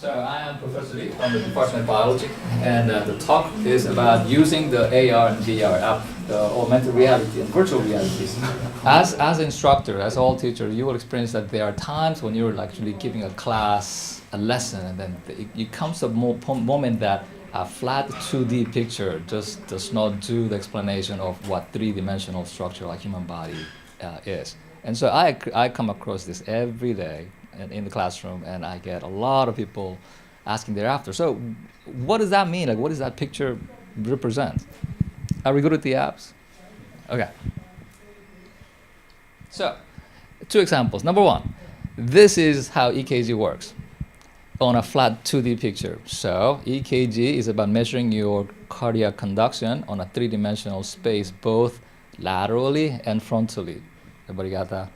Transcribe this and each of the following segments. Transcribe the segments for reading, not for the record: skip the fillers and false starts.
So I am Professor Lee from the Department of Biology, and the talk is about using the AR and VR app, the augmented reality and virtual reality. As instructor, as all teachers, you will experience that there are times when you're actually giving a class, a lesson, and then it comes a moment that a flat 2D picture just does not do the explanation of what three-dimensional structure like human body is. And so I come across this every day in the classroom, and I get a lot of people asking thereafter. So what does that mean? Like, what does that picture represent? Are we good at the apps? Okay. So, two examples. Number one, this is how EKG works on a flat 2D picture. So EKG is about measuring your cardiac conduction on a three-dimensional space, both laterally and frontally. Everybody got that?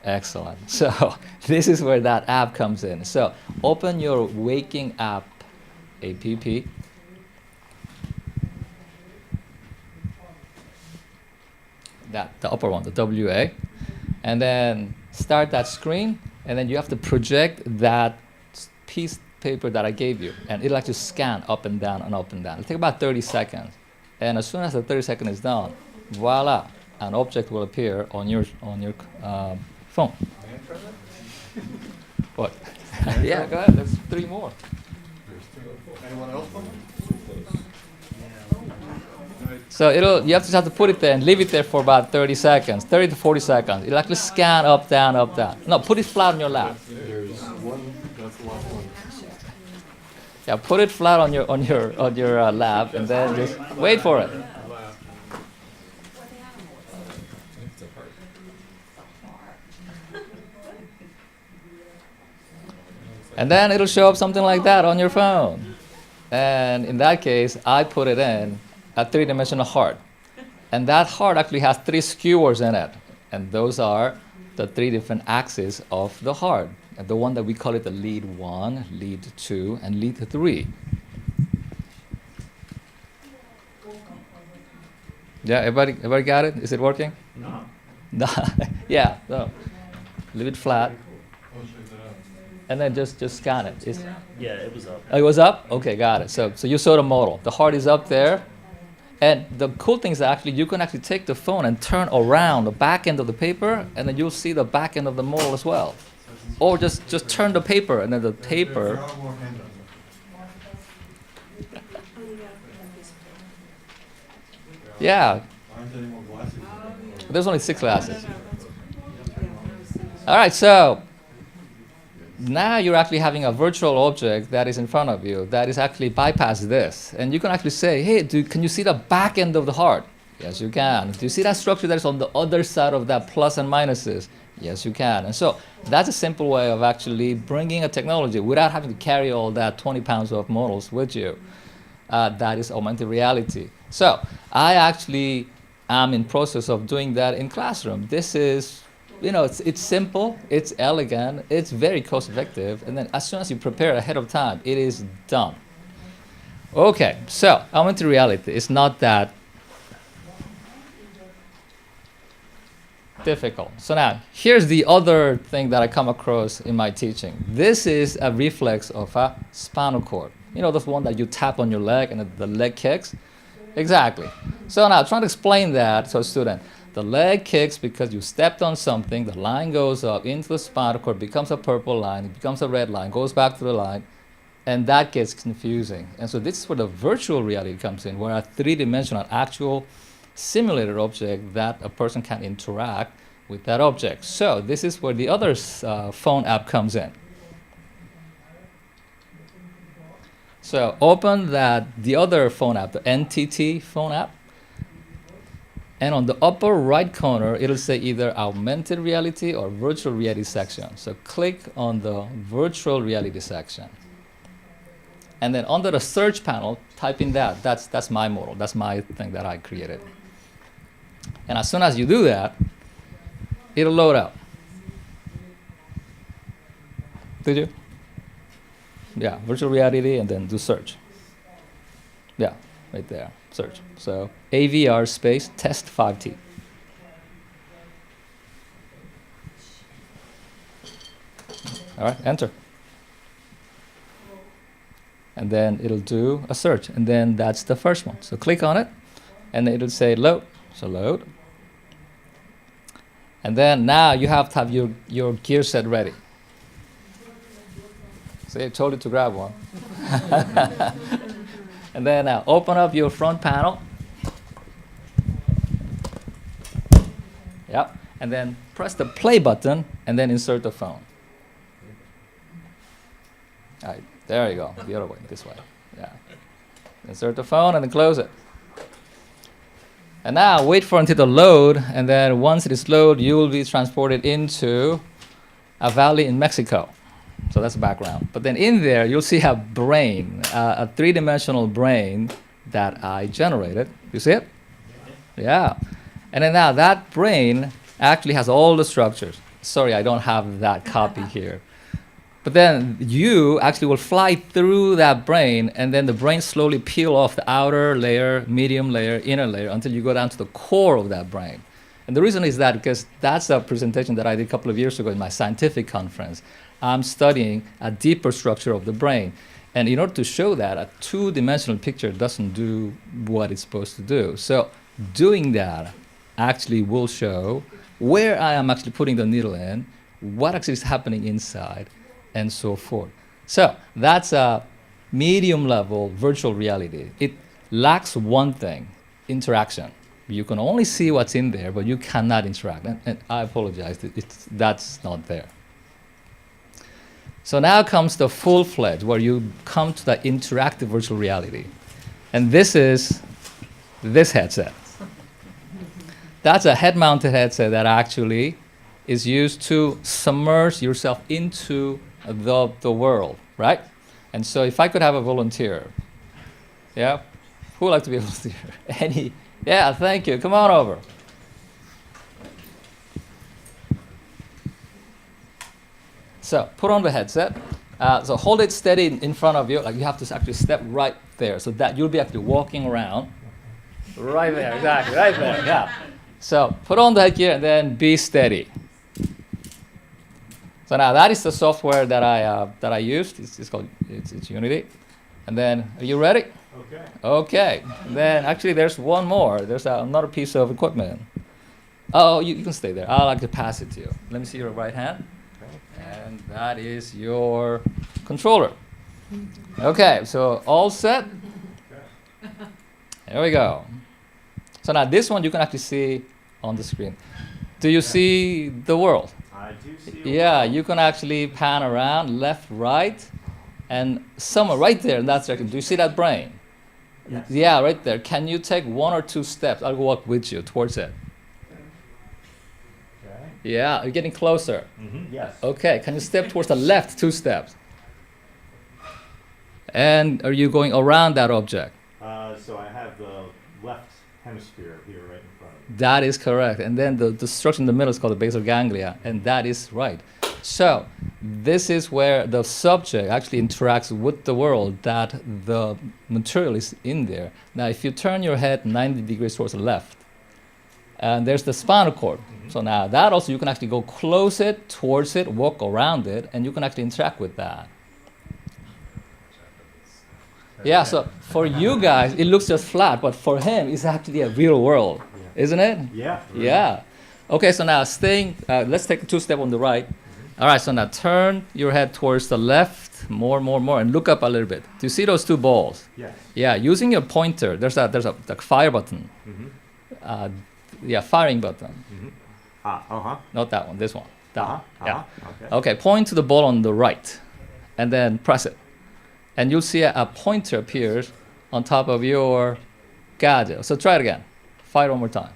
Excellent. So this is where that app comes in. So open your Waking app, APP. The upper one, the WA. And then start that screen, and then you have to project that piece of paper that I gave you, and it'll actually scan up and down and up and down. It'll take about 30 seconds. And as soon as the 30 seconds is done, voila, an object will appear on your phone. What? Yeah, go ahead. There's three more. Anyone else? So you have to put it there and leave it there for about 30 seconds, 30 to 40 seconds. It'll actually scan up, down, up, down. No, put it flat on your lap. There's one. That's the last one. Yeah, put it flat on your lap, and then just wait for it. And then it'll show up something like that on your phone. And in that case, I put it in a three-dimensional heart. And that heart actually has three skewers in it. And those are the three different axes of the heart. And the one that we call it the lead 1, lead 2, and lead 3. Yeah, everybody got it? Is it working? No. Yeah, no. Leave it flat. And then just scan it. Yeah, it was up. Oh, it was up? Okay, got it. So you saw the model. The heart is up there. And the cool thing is actually you can actually take the phone and turn around the back end of the paper, and then you'll see the back end of the model as well. Or just turn the paper, and then the paper. Yeah. There's only 6 glasses. All right, so now you're actually having a virtual object that is in front of you that is actually bypass this. And you can actually say, hey, can you see the back end of the heart? Yes, you can. Do you see that structure that is on the other side of that plus and minuses? Yes, you can. And so that's a simple way of actually bringing a technology without having to carry all that 20 pounds of models with you. That is augmented reality. So I actually am in process of doing that in classroom. This is, it's simple, it's elegant, it's very cost effective, and then as soon as you prepare ahead of time, it is done. Okay, so augmented reality is not that difficult. So now, here's the other thing that I come across in my teaching. This is a reflex of a spinal cord. The one that you tap on your leg and the leg kicks? Exactly. So now, trying to explain that to a student. The leg kicks because you stepped on something, the line goes up into the spinal cord, becomes a purple line, it becomes a red line, goes back to the line, and that gets confusing. And so this is where the virtual reality comes in, where a three-dimensional actual simulated object that a person can interact with that object. So this is where the other phone app comes in. So open the other phone app, the NTT phone app. And on the upper right corner, it'll say either augmented reality or virtual reality section. So click on the virtual reality section. And then under the search panel, type in that. That's my model. That's my thing that I created. And as soon as you do that, it'll load up. Did you? Yeah, virtual reality, and then do search. Yeah, right there, search. So AVR space test 5T. All right, enter. and then it'll do a search, and then that's the first one. So click on it, and it'll say load. So load. And then now you have to have your gear set ready. See, I told you to grab one. And then open up your front panel. Yep. And then press the play button, and then insert the phone. All right, there you go. The other way, this way. Yeah. Insert the phone and then close it. And now wait for until the load, and then once it is loaded, you will be transported into a valley in Mexico. So that's the background. But then in there, you'll see a brain, a three-dimensional brain that I generated. You see it? Yeah. And then now that brain actually has all the structures. Sorry, I don't have that copy here. But then you actually will fly through that brain, and then the brain slowly peel off the outer layer, medium layer, inner layer, until you go down to the core of that brain. And the reason is that because that's a presentation that I did a couple of years ago in my scientific conference. I'm studying a deeper structure of the brain. And in order to show that, a two-dimensional picture doesn't do what it's supposed to do. So doing that actually will show where I am actually putting the needle in, what actually is happening inside, and so forth. So that's a medium level virtual reality. It lacks one thing, interaction. You can only see what's in there, but you cannot interact. And I apologize, that's not there. So now comes the full-fledged, where you come to the interactive virtual reality. And this is this headset. That's a head-mounted headset that actually is used to submerge yourself into the world, right? And so if I could have a volunteer, yeah? Who would like to be a volunteer? Any? Yeah, thank you. Come on over. So put on the headset. So hold it steady in front of you. Like you have to actually step right there, so that you'll be actually walking around. Right there, exactly, right there, yeah. So put on the headgear and then be steady. So now that is the software that I used. It's called it's Unity. And then are you ready? Okay. Okay. And then actually there's one more. There's another piece of equipment. Oh, you can stay there. I'll like to pass it to you. Let me see your right hand. And that is your controller. Okay, so all set. There we go. So now this one you can actually see on the screen. Do you see the world? I do see. Yeah, you can actually pan around left, right, and somewhere right there in that direction. Do you see that brain? Yes. Yeah, right there. Can you take one or two steps? I'll walk with you towards it. Okay. Yeah, you're getting closer. Mm-hmm. Yes. Okay, can you step towards the left 2 steps? And are you going around that object? So I have the left hemisphere here right in front of me. That is correct. And then the structure in the middle is called the basal ganglia, and that is right. So this is where the subject actually interacts with the world, that the material is in there. Now, if you turn your head 90 degrees towards the left, and there's the spinal cord. Mm-hmm. So now that also you can actually go close it, towards it, walk around it, and you can actually interact with that. Yeah, so for you guys, it looks just flat, but for him, it's actually a real world, isn't it? Yeah. Really. Yeah. Okay, so now let's take 2 steps on the right. All right, so now turn your head towards the left, more, and look up a little bit. Do you see those 2 balls? Yes. Yeah, using your pointer, there's a fire button. Mm-hmm. Firing button. Mm-hmm. Not that one, this one. That one. Yeah. Okay. Okay, point to the ball on the right, and then press it. And you'll see a pointer appears on top of your gadget. So try it again. Fire one more time.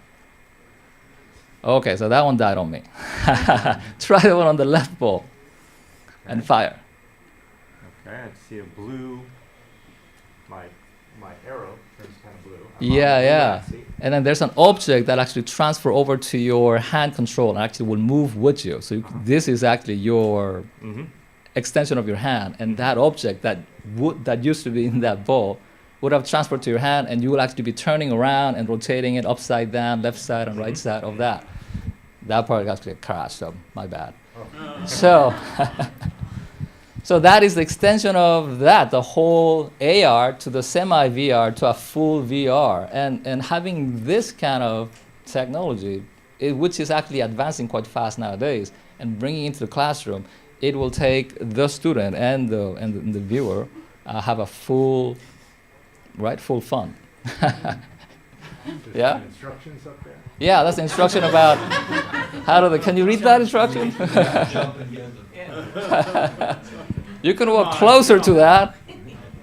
Okay, so that one died on me. Try the one on the left ball and fire. Okay, I see a blue. My arrow turns kind of blue. Yeah. And then there's an object that actually transfer over to your hand control and actually will move with you. So this is actually your extension of your hand, and that object that used to be in that ball would have transferred to your hand, and you will actually be turning around and rotating it upside down, left side and right side of that. That part actually crashed, so my bad. So, So that is the extension of that, the whole AR to the semi-VR to a full VR. And having this kind of technology, which is actually advancing quite fast nowadays, and bringing it into the classroom, it will take the student and the viewer have a full fun. Yeah? Instructions up there? Yeah, that's the instruction about how to, can you read that instruction? Jump and get them. You can walk closer to that.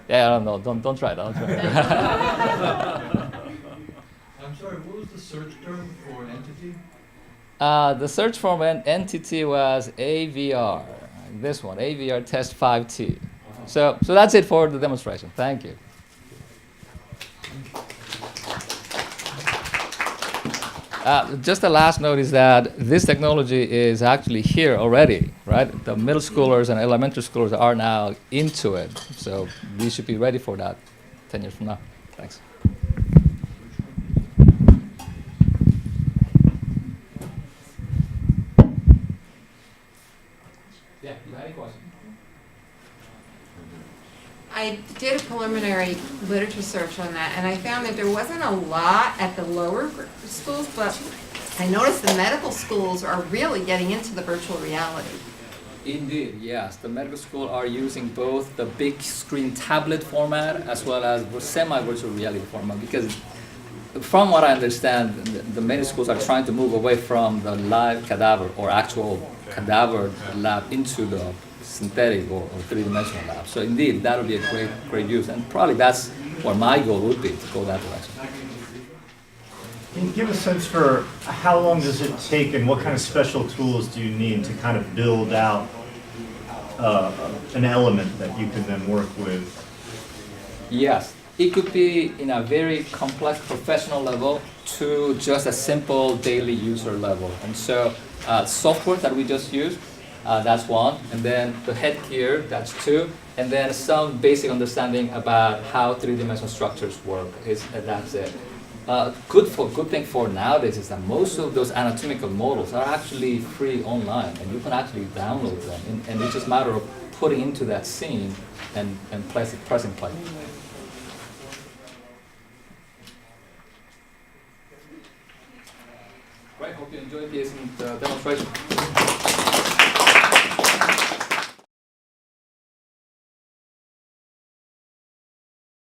Yeah, I don't know. Don't try that. Don't try that. I'm sorry, what was the search term for entity? The search for an entity was AVR. This one, AVR test 5T. So that's it for the demonstration. Thank you. Just the last note is that this technology is actually here already, right? The middle schoolers and elementary schoolers are now into it. So we should be ready for that 10 years from now. Thanks. Yeah, you have any questions? I did a preliminary literature search on that, and I found that there wasn't a lot at the lower schools, but I noticed the medical schools are really getting into the virtual reality. Indeed, yes. The medical school are using both the big screen tablet format as well as semi-virtual reality format, because from what I understand, the medical schools are trying to move away from the live cadaver or actual cadaver lab into the synthetic or three-dimensional lab. So indeed, that would be a great use, and probably that's what my goal would be, to go that direction. Can you give a sense for how long does it take and what kind of special tools do you need to kind of build out an element that you can then work with? Yes, it could be in a very complex professional level to just a simple daily user level. And so software that we just used, that's one, and then the headgear, that's two, and then some basic understanding about how three-dimensional structures work, that's it. Good thing for nowadays is that most of those anatomical models are actually free online, and you can actually download them, and it's just a matter of putting into that scene and pressing play. Great, hope you enjoyed this demonstration.